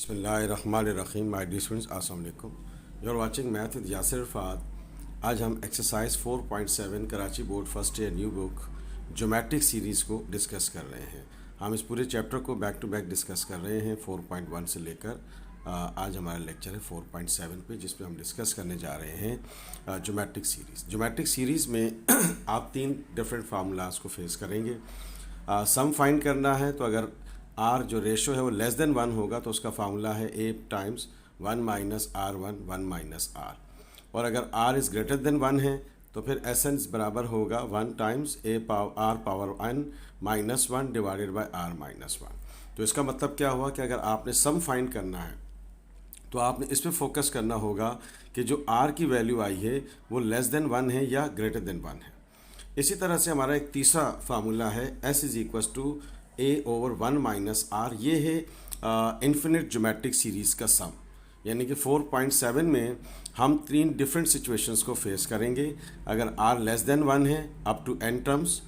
बिस्मिल्लाहिर्रहमानिर्रहीम। My dear students, अस्सलाम वालेकुम। You are watching math with Yasir Irfat. आज हम exercise 4.7 Karachi board first year new book geometric series को डिस्कस कर रहे हैं। हम इस पूरे चैप्टर को बैक टू बैक डिस्कस कर रहे हैं 4.1 से लेकर आज हमारा लेक्चर है 4.7 पे, जिसपे हम डिस्कस करने जा रहे हैं ज्योमेट्रिक सीरीज़। ज्योमेट्रिक सीरीज़ में आप तीन डिफरेंट फार्मूलाज को फेस करेंगे। सम फाइंड करना है, तो अगर आर जो रेशो है वो लेस देन 1 होगा तो उसका फार्मूला है A times 1 minus R1 1 minus are. और अगर आर इज़ ग्रेटर देन 1 है तो फिर एस एन बराबर होगा 1 times r power n minus 1 divided by r minus 1। तो इसका मतलब क्या हुआ कि अगर आपने सम फाइंड करना है तो आपने इस पर फोकस करना होगा कि जो आर की वैल्यू आई है वो लेस देन 1 है या ग्रेटर देन 1 है। इसी तरह से हमारा एक तीसरा फार्मूला है S is equal to a over 1 minus r. ये है इन्फिनिट ज्योमेट्रिक सीरीज़ का सम, यानी कि 4.7 में हम तीन डिफरेंट सिचुएशंस को फेस करेंगे। अगर r लेस देन 1 है up to n terms,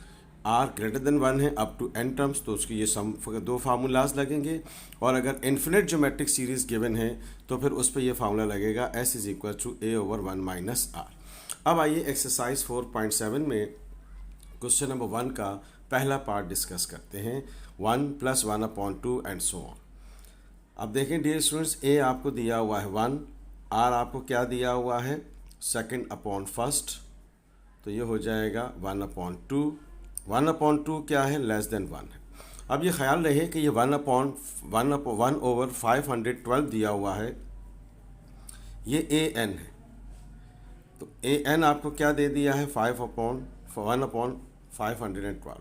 r greater than 1 है अप टू n टर्म्स, तो उसकी ये सम दो फार्मूलाज लगेंगे। और अगर इन्फिनिट ज्योमेट्रिक सीरीज़ गिवन है तो फिर उस पर यह फार्मूला लगेगा S is equal to a over 1 minus r. अब आइए एक्सरसाइज 4.7 में क्वेश्चन नंबर 1 का पहला पार्ट डिस्कस करते हैं। 1 + 1/2 एंड सो ऑन। अब देखें डियर स्टूडेंट्स, ए आपको दिया हुआ है 1, आर आपको क्या दिया हुआ है 2/1, तो ये हो जाएगा 1/2। 1/2 क्या है, लेस देन 1 है। अब ये ख्याल रहे कि ये 1 ओवर 512 दिया हुआ है, ये ए एन है। तो ए एन आपको क्या दे दिया है 1/512।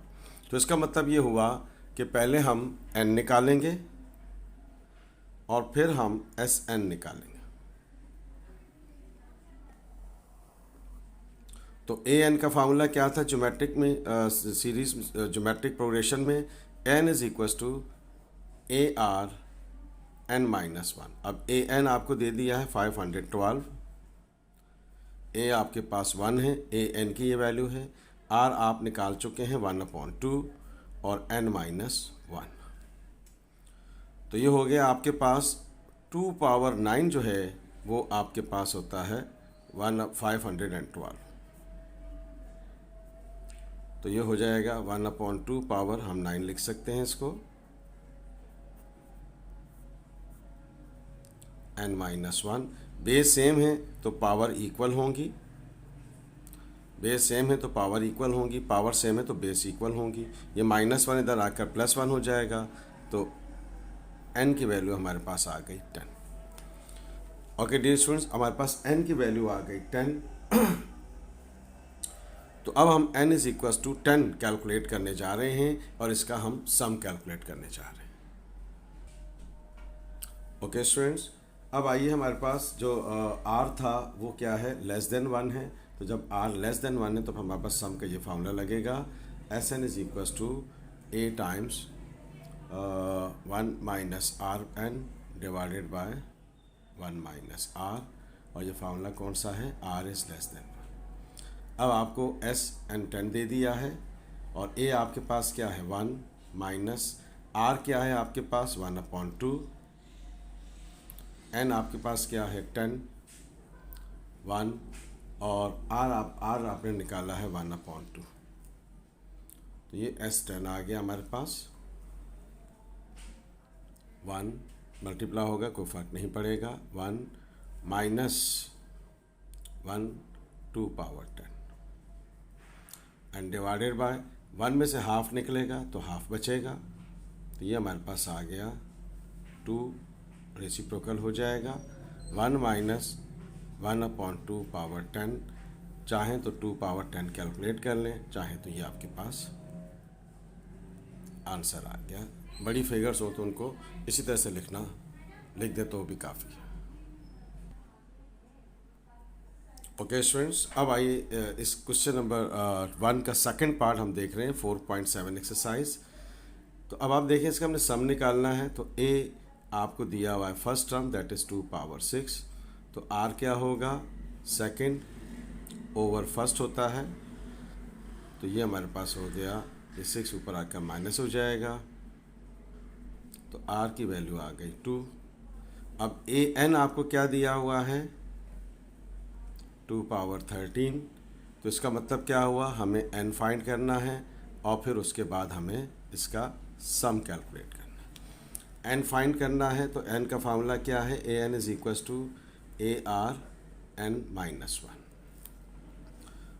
तो इसका मतलब ये हुआ कि पहले हम n निकालेंगे और फिर हम एस एन निकालेंगे। तो ए एन का फार्मूला क्या था ज्योमेट्रिक में, सीरीज ज्योमेट्रिक प्रोग्रेशन में, n is equal to A r n minus 1। अब ए एन आपको दे दिया है 512, ए आपके पास 1 है, ए एन की ये वैल्यू है, आर आप निकाल चुके हैं 1/2 और n माइनस 1। तो ये हो गया आपके पास 2 पावर 9 जो है वो आपके पास होता है 512। तो ये हो जाएगा 1/2 पावर हम 9 लिख सकते हैं इसको, n माइनस 1। बेस सेम है तो पावर इक्वल होंगी, बेस सेम है तो पावर इक्वल होंगी, पावर सेम है तो बेस इक्वल होंगी। ये -1 इधर आकर +1 हो जाएगा, तो n की वैल्यू हमारे पास आ गई 10। ओके डियर स्टूडेंट्स, हमारे पास n की वैल्यू आ गई 10। तो अब हम n is equal to 10 calculate करने जा रहे हैं और इसका हम सम कैलकुलेट करने जा रहे हैं। ओके स्टूडेंट्स, अब आइए हमारे पास जो r था वो क्या है, लेस देन 1 है। तो जब r लेस देन 1 है तो हमारे पास सम का ये फार्मूला लगेगा, S n is equal to a times 1 minus r n divided by 1 minus are. और ये फार्मूला कौन सा है, r इज़ लेस देन 1। अब आपको s एन 10 दे दिया है और a आपके पास क्या है 1 माइनस r क्या है आपके पास 1/2, n आपके पास क्या है 10 1 और r आपने निकाला है 1/2। तो ये S10 आ गया हमारे पास, 1 मल्टीप्लाई होगा कोई फ़र्क नहीं पड़ेगा, 1 minus 1 2 power 10 and divided by 1 में से हाफ निकलेगा तो हाफ बचेगा। तो ये हमारे पास आ गया 2, रेसिप्रोकल हो जाएगा 1 माइनस 1/2 पावर 10। चाहें तो 2 पावर 10 कैलकुलेट कर लें, चाहें तो ये आपके पास आंसर आ गया। बड़ी फिगर्स हो तो उनको इसी तरह से लिख दे तो भी काफ़ी है। ओके स्टूडेंट्स, अब आइए इस क्वेश्चन नंबर 1 का सेकंड पार्ट हम देख रहे हैं 4.7 एक्सरसाइज। तो अब आप देखें, इसका हमने सम निकालना है। तो a आपको दिया हुआ है first term, that is 2 power 6। तो r क्या होगा, सेकंड ओवर फर्स्ट होता है। तो ये हमारे पास हो गया, ये 6 ऊपर आकर माइनस हो जाएगा, तो r की वैल्यू आ गई 2। अब ए एन आपको क्या दिया हुआ है, 2 पावर 13, तो इसका मतलब क्या हुआ, हमें एन फाइंड करना है और फिर उसके बाद हमें इसका सम कैलकुलेट करना है। एन फाइंड करना है तो एन का फार्मूला क्या है, A N is equals to A R N minus 1।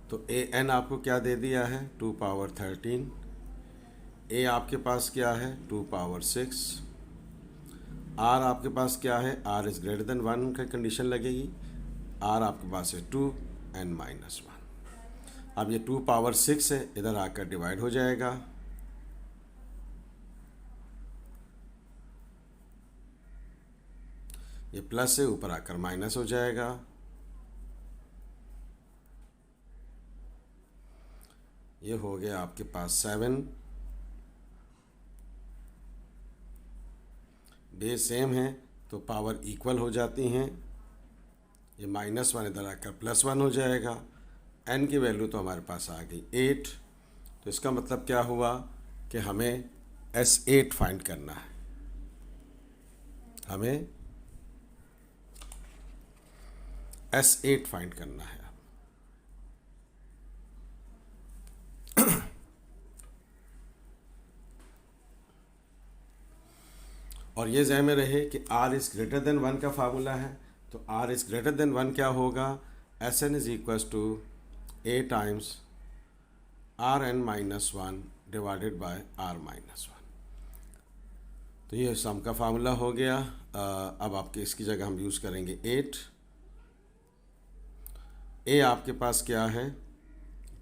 तो ए एन आपको क्या दे दिया है, 2 पावर 13, ए आपके पास क्या है 2 पावर 6, आर आपके पास क्या है, आर इज ग्रेटर देन 1 का कंडीशन लगेगी, आर आपके पास है 2 एन माइनस 1। अब ये 2 पावर 6 है, इधर आकर डिवाइड हो जाएगा, ये प्लस है ऊपर आकर माइनस हो जाएगा, ये हो गया आपके पास 7, बेस सेम है तो पावर इक्वल हो जाती हैं, ये -1 इधर आकर +1 हो जाएगा, n की वैल्यू तो हमारे पास आ गई 8। तो इसका मतलब क्या हुआ कि हमें S8 फाइंड करना है, हमें S8 फाइंड करना है। और ये ज़हन में रहे कि r इज़ ग्रेटर देन 1 का फार्मूला है, तो r इज़ ग्रेटर देन 1 क्या होगा, S n is equals to a times r N minus 1 divided by r minus 1। तो ये सम का फार्मूला हो गया। अब आपके इसकी जगह हम यूज़ करेंगे 8। a आपके पास क्या है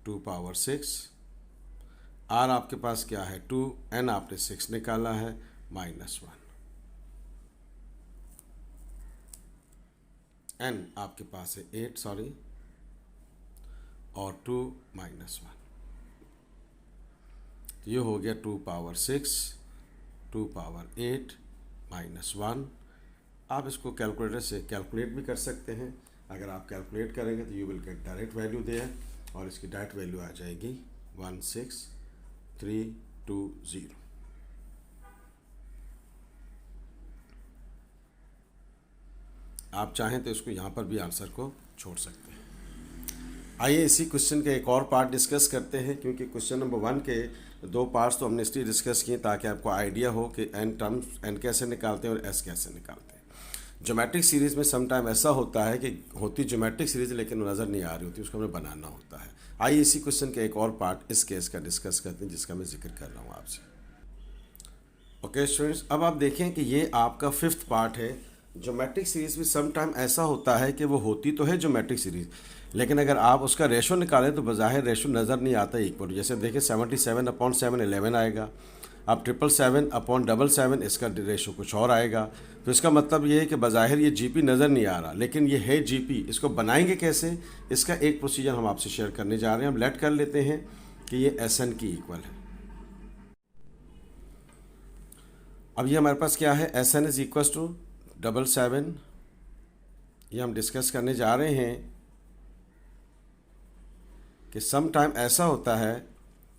2 पावर 6, r आपके पास क्या है 2, n आपने 6 निकाला है -1, n आपके पास है 8 सॉरी, और 2 -1, तो ये हो गया 2 पावर 6, 2 पावर 8 -1। आप इसको कैलकुलेटर से कैलकुलेट भी कर सकते हैं, अगर आप कैलकुलेट करेंगे तो you will get direct value there, और इसकी डायरेक्ट वैल्यू आ जाएगी 16320। आप चाहें तो इसको यहाँ पर भी आंसर को छोड़ सकते हैं। आइए इसी क्वेश्चन के एक और पार्ट डिस्कस करते हैं, क्योंकि क्वेश्चन नंबर 1 के 2 पार्ट्स तो हमने इसलिए डिस्कस किए ताकि आपको आइडिया हो कि एन टर्म्स एन कैसे निकालते हैं और एस कैसे निकालते हैं। ज्योमेट्रिक सीरीज़ में सम टाइम ऐसा होता है कि होती ज्योमेट्रिक सीरीज़ लेकिन वो नज़र नहीं आ रही होती, उसको हमें बनाना होता है। आइए इसी क्वेश्चन के एक और पार्ट इस केस का डिस्कस करते हैं जिसका मैं जिक्र कर रहा हूँ आपसे। ओके स्टूडेंट्स, अब आप देखें कि ये आपका 5th पार्ट है। ज्योमेट्रिक सीरीज़ में सम टाइम ऐसा होता है कि वो होती तो है ज्योमेट्रिक सीरीज़, लेकिन अगर आप उसका रेशो निकालें तो बज़ाहिर रेशो नज़र नहीं आता इक्वल। जैसे देखिए 77/7 11 आएगा, अब 777/7 इसका रेशो कुछ और आएगा। तो इसका मतलब ये है कि बज़ाहिर ये जीपी नज़र नहीं आ रहा, लेकिन ये है जीपी। इसको बनाएंगे कैसे, इसका एक प्रोसीजर हम आपसे शेयर करने जा रहे हैं। हम लेट कर लेते हैं कि ये एस एन की इक्वल है। अब ये हमारे पास क्या है, S n is equal to 77, ये हम डिस्कस करने जा रहे हैं कि सम टाइम ऐसा होता है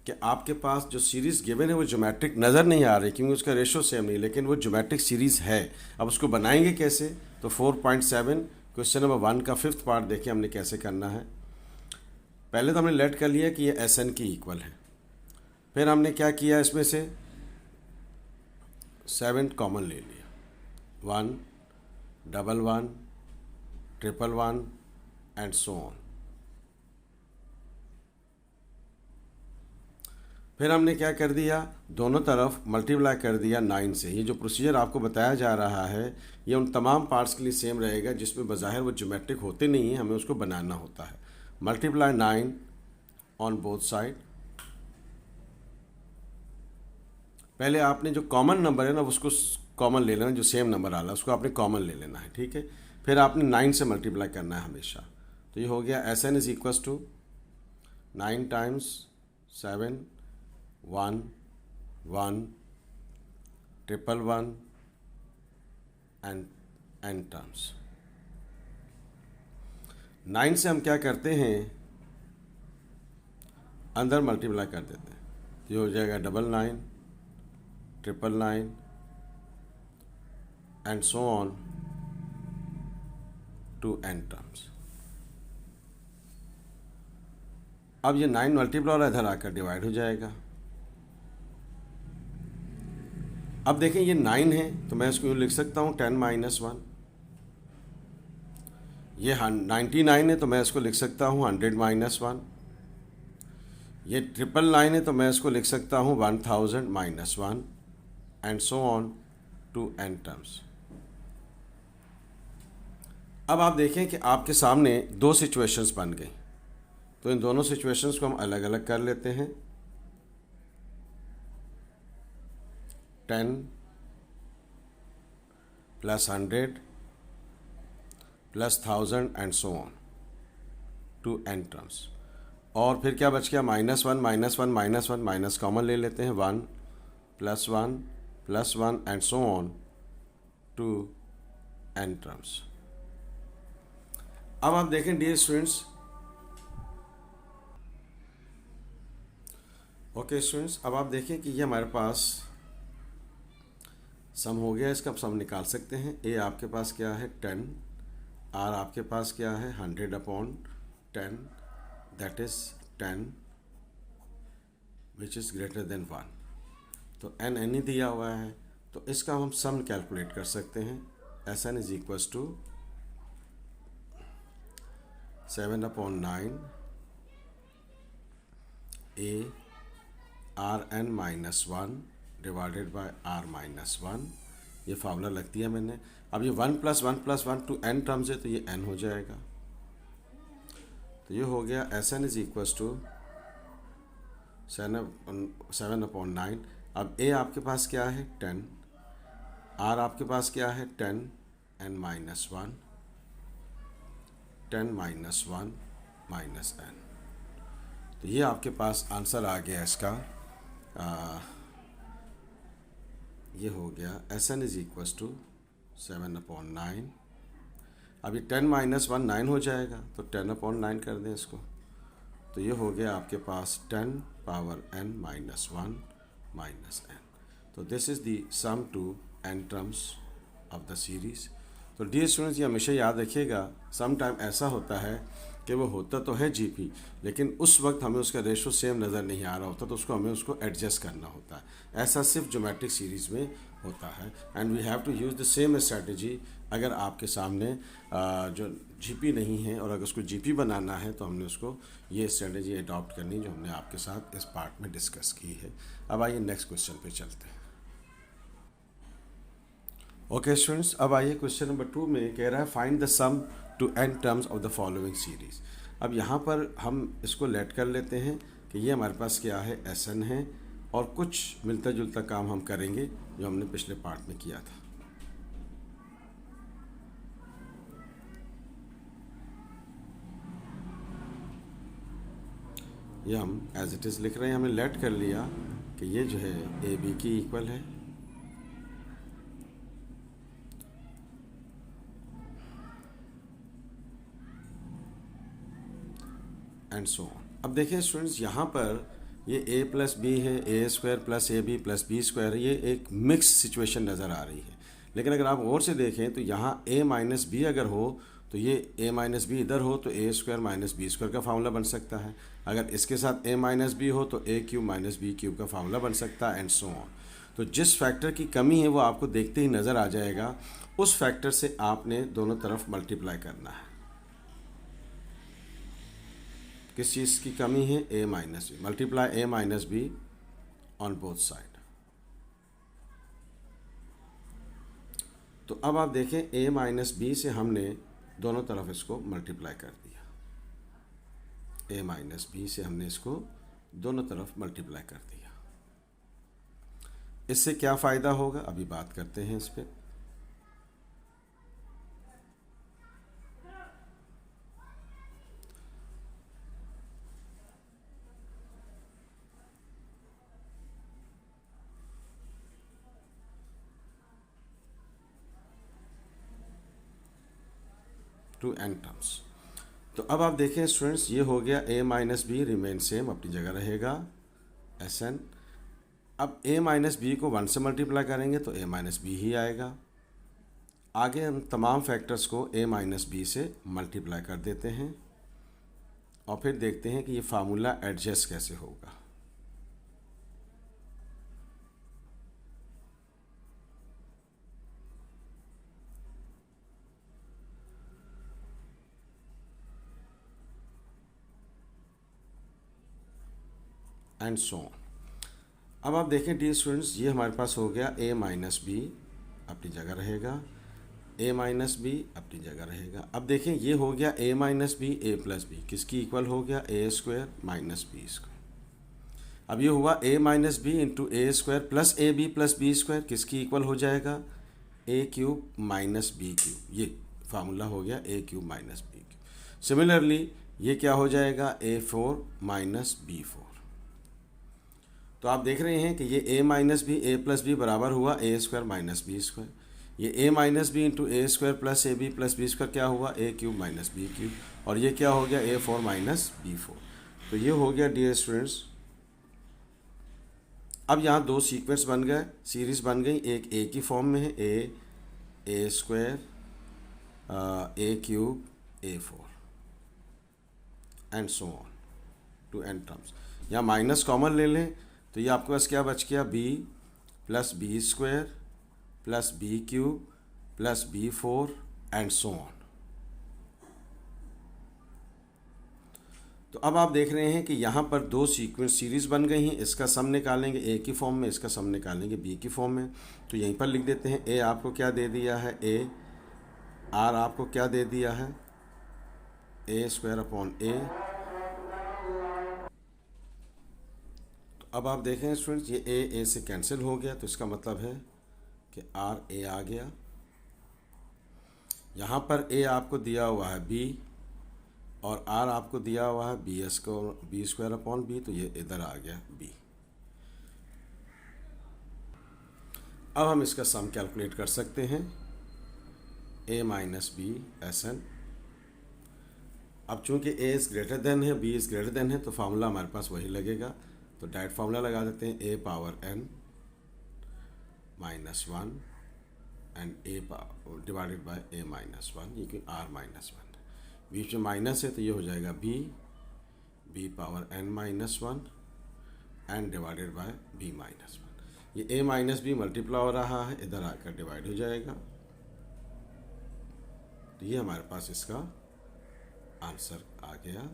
कि आपके पास जो सीरीज़ गिवन है वो ज्योमेट्रिक नज़र नहीं आ रही क्योंकि उसका रेशो सेम नहीं, लेकिन वो ज्योमेट्रिक सीरीज़ है। अब उसको बनाएंगे कैसे, तो 4.7 क्वेश्चन नंबर 1 का 5th पार्ट देखिए हमने कैसे करना है। पहले तो हमने लेट कर लिया कि ये एस एन की इक्वल है, फिर हमने क्या किया, इसमें से 7 कॉमन ले लिया, 1 1 1 1 1 एंड सो ऑन। फिर हमने क्या कर दिया, दोनों तरफ मल्टीप्लाई कर दिया 9 से। ये जो प्रोसीजर आपको बताया जा रहा है ये उन तमाम पार्ट्स के लिए सेम रहेगा जिसमें बज़ाहिर वो ज्योमेट्रिक होते नहीं हैं, हमें उसको बनाना होता है। Multiply 9 on both side. पहले आपने जो कॉमन नंबर है ना उसको कॉमन ले लेना, जो सेम नंबर आ रहा है उसको आपने कॉमन ले लेना है, ठीक है। फिर आपने 9 से मल्टीप्लाई करना है हमेशा। तो ये हो गया S n is equal to 9 times 7 1 1 1 1 and n terms. 9 से हम क्या करते हैं, अंदर मल्टीप्लाई कर देते हैं, तो ये हो जाएगा 99 999 and so on to n terms. अब ये 9 मल्टीप्लाई और इधर आकर डिवाइड हो जाएगा। अब देखें ये 9 है तो मैं इसको यूँ लिख सकता हूँ 10 माइनस 1। ये 99 है तो मैं इसको लिख सकता हूँ 100 माइनस 1। ये 999 है तो मैं इसको लिख सकता हूँ 1000 minus 1 and so on to n terms. अब आप देखें कि आपके सामने दो सिचुएशंस बन गई, तो इन दोनों सिचुएशंस को हम अलग अलग कर लेते हैं। 10 plus 100 plus 1000 and so on to n terms. और फिर क्या बच गया, minus one minus one minus one, minus common ले लेते हैं, 1 plus one and so on to n terms. अब आप देखें डियर स्टूडेंट्स, ओके स्टूडेंट्स, अब आप देखें कि ये हमारे पास सम हो गया। इसका सम निकाल सकते हैं। ए आपके पास क्या है 10, आर आपके पास क्या है 100 upon 10, that is 10 which is greater than 1। तो एन ही दिया हुआ है, तो इसका हम सम कैलकुलेट कर सकते हैं। S n is equals to 7 upon 9 a are N minus 1 divided by r minus 1। ये फार्मूला लग दिया मैंने। अब ये 1 plus 1 plus 1 to n terms है, तो ये n हो जाएगा। तो ये हो गया S n is equals to 7 upon 9। अब a आपके पास क्या है 10, r आपके पास क्या है 10 n minus 1, 10 minus 1 minus n। तो ये आपके पास आंसर आ गया इसका। ये हो गया S n is equals to 7 upon 9। अभी 10 माइनस 1 9 हो जाएगा, तो 10 अपॉन 9 कर दें इसको। तो ये हो गया आपके पास 10 power n minus 1 minus n। तो this is the sum to n terms of the series. तो डियर स्टूडेंट्स, ये हमेशा याद रखिएगा, सम टाइम ऐसा होता है कि वो होता तो है जीपी, लेकिन उस वक्त हमें उसका रेशो सेम नज़र नहीं आ रहा होता, तो उसको हमें उसको एडजस्ट करना होता है। ऐसा सिर्फ ज्योमेट्रिक सीरीज़ में होता है। And we have to use the same strategy. अगर आपके सामने जो जीपी नहीं है और अगर उसको जीपी बनाना है, तो हमने उसको ये स्ट्रेटजी अडॉप्ट करनी जो हमने आपके साथ इस पार्ट में डिस्कस की है। अब आइए नेक्स्ट क्वेश्चन पे चलते हैं। ओके स्टूडेंट्स, अब आइए क्वेश्चन नंबर 2 में कह रहा है find the sum to n terms of the following series. अब यहाँ पर हम इसको लेट कर लेते हैं कि ये हमारे पास क्या है Sn है, और कुछ मिलता जुलता काम हम करेंगे जो हमने पिछले पार्ट में किया था। ये हम एज इट इज़ लिख रहे हैं, हमने लेट कर लिया कि ये जो है ए बी की इक्वल है, एंड सो ऑन। अब देखिए स्टूडेंट्स, यहाँ पर ये a प्लस बी है, A square plus A B plus B square, ये एक मिक्स सिचुएशन नज़र आ रही है। लेकिन अगर आप गौर से देखें तो यहाँ a माइनस बी अगर हो तो ये a माइनस बी इधर हो तो ए स्क्वायर माइनस बी स्क्वायर का फार्मूला बन सकता है। अगर इसके साथ a माइनस बी हो तो a cube minus b cube का फार्मूला बन सकता है, एंड सो ऑन। तो जिस फैक्टर की कमी है वो आपको देखते ही नज़र आ जाएगा, उस फैक्टर से आपने दोनों तरफ मल्टीप्लाई करना है। किस चीज़ की कमी है, a minus b, multiply a minus b on both side. तो अब आप देखें a माइनस बी से हमने दोनों तरफ इसको मल्टीप्लाई कर दिया। a माइनस बी से हमने इसको दोनों तरफ मल्टीप्लाई कर दिया। इससे क्या फ़ायदा होगा अभी बात करते हैं इस पर। To n terms. तो अब आप देखें स्टूडेंट्स, ये हो गया a minus b remain same, अपनी जगह रहेगा Sn। अब a माइनस बी को 1 से मल्टीप्लाई करेंगे तो a माइनस बी ही आएगा। आगे हम तमाम फैक्टर्स को a माइनस बी से मल्टीप्लाई कर देते हैं और फिर देखते हैं कि ये फार्मूला एडजस्ट कैसे होगा। And so on. अब आप देखें डियर स्टूडेंट्स, ये हमारे पास हो गया a माइनस बी अपनी जगह रहेगा, a माइनस बी अपनी जगह रहेगा। अब देखें ये हो गया a minus b a plus b, किसकी इक्वल हो गया a square minus b square. अब ये हुआ a minus b into a square plus A B plus B square, किसकी इक्वल हो जाएगा a cube minus b cube. ये फार्मूला हो गया a cube minus b cube. Similarly ये क्या हो जाएगा a4 माइनस b4। तो आप देख रहे हैं कि ये a minus b a plus b बराबर हुआ a square minus b square. ये a minus b into a square plus A B plus B square क्या हुआ a cube minus b cube, और ये क्या हो गया a4 माइनस b4। तो ये हो गया डियर स्टूडेंट्स। अब यहाँ दो सीक्वेंस बन गए, सीरीज बन गई, एक a की फॉर्म में है a square a cube a4 and so on to n terms. यहाँ माइनस कॉमन ले लें तो ये आपके पास क्या बच गया b plus B square plus b cube plus b4 and so on. तो अब आप देख रहे हैं कि यहाँ पर दो सीक्वेंस सीरीज बन गई हैं, इसका सम निकालेंगे a की फॉर्म में, इसका सम निकालेंगे b की फॉर्म में। तो यहीं पर लिख देते हैं a आपको क्या दे दिया है a, r आपको क्या दे दिया है a स्क्वायर अपॉन a। अब आप देखें स्टूडेंट्स ये a से कैंसिल हो गया, तो इसका मतलब है कि r a आ गया। यहाँ पर a आपको दिया हुआ है b और r आपको दिया हुआ है बी स्क्वायर अपॉन बी, तो ये इधर आ गया b। अब हम इसका सम कैलकुलेट कर सकते हैं a minus b S n. अब चूंकि a इज़ ग्रेटर देन है b इज़ ग्रेटर देन है तो फार्मूला हमारे पास वही लगेगा, तो डायरेक्ट फार्मूला लगा देते हैं a power n minus 1 and a divided by a minus 1, ये कि r माइनस 1 बीच में माइनस है तो ये हो जाएगा b power n minus 1 and divided by b minus 1। ये a माइनस बी मल्टीप्लाई हो रहा है, इधर आकर डिवाइड हो जाएगा। तो ये हमारे पास इसका आंसर आ गया।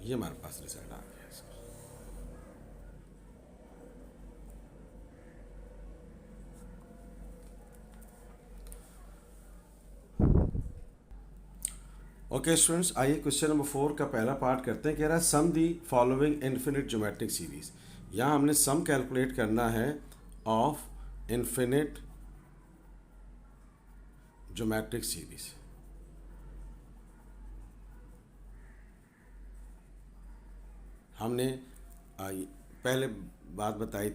ये हमारे पास रिजल्ट आ गया इसका। ओके स्टूडेंट्स, आइए क्वेश्चन नंबर 4 का पहला पार्ट करते हैं। कह रहा है sum the following infinite geometric series. यहाँ हमने सम कैलकुलेट करना है ऑफ इन्फिनिट ज्योमेट्रिक सीरीज। हमने पहले बात बताई